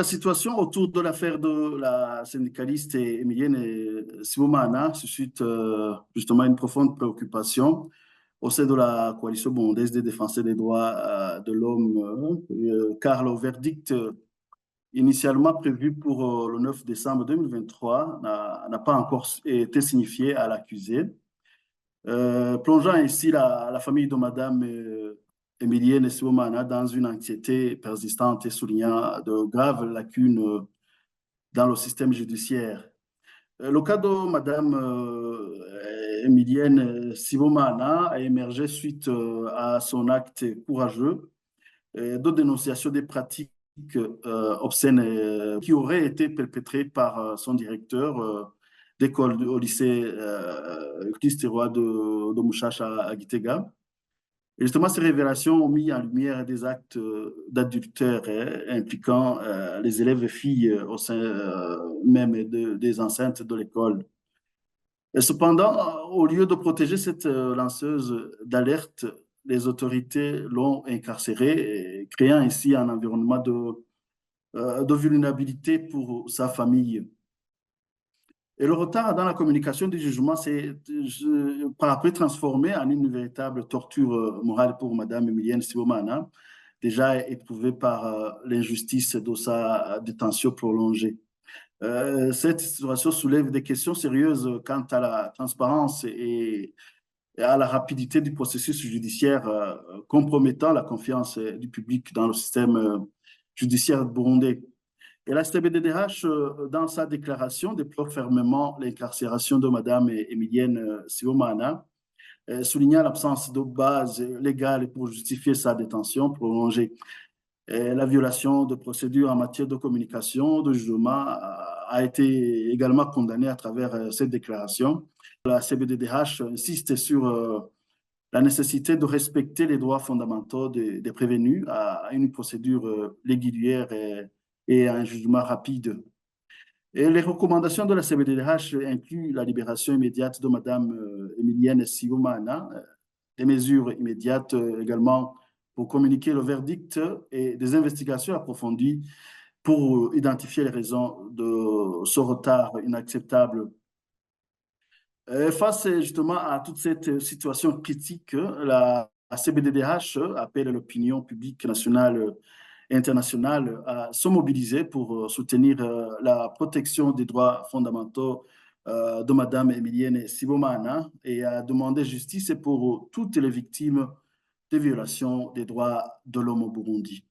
situation autour de l'affaire de la syndicaliste émilienne Sibomana suscite justement une profonde préoccupation au sein de la coalition burundaise des défenseurs des droits de l'homme, car le verdict initialement prévu pour le 9 décembre 2023 n'a pas encore été signifié à l'accusé, plongeant ainsi la famille de Madame Emilienne Sibomana dans une anxiété persistante et soulignant de graves lacunes dans le système judiciaire. Le cas de Madame Emilienne Sibomana a émergé suite à son acte courageux de dénonciation des pratiques obscènes qui auraient été perpétrées par son directeur d'école au lycée Christ Roi de Mushasha à Gitega. Et justement, ces révélations ont mis en lumière des actes d'adultère impliquant les élèves et filles au sein même des enceintes de l'école. Et cependant, au lieu de protéger cette lanceuse d'alerte, les autorités l'ont incarcérée, créant ainsi un environnement de vulnérabilité pour sa famille. Et le retard dans la communication du jugement s'est par après transformé en une véritable torture morale pour Mme Emilienne Sibomana, déjà éprouvée par l'injustice de sa détention prolongée. Cette situation soulève des questions sérieuses quant à la transparence et à la rapidité du processus judiciaire, compromettant la confiance du public dans le système judiciaire burundais. Et la STB-DDH, dans sa déclaration, déplore fermement l'incarcération de Mme Emilienne Sibomana, soulignant l'absence de base légale pour justifier sa détention prolongée. La violation de procédures en matière de communication, de jugement, a été également condamnée à travers cette déclaration. La CBDDH insiste sur la nécessité de respecter les droits fondamentaux des prévenus à une procédure régulière et à un jugement rapide. Et les recommandations de la CBDDH incluent la libération immédiate de Mme Emilienne Sibomana, des mesures immédiates également pour communiquer le verdict et des investigations approfondies pour identifier les raisons de ce retard inacceptable. Face justement à toute cette situation critique, la CBDDH appelle l'opinion publique nationale et internationale à se mobiliser pour soutenir la protection des droits fondamentaux de Mme Emilienne Sibomana et à demander justice pour toutes les victimes des violations des droits de l'homme au Burundi.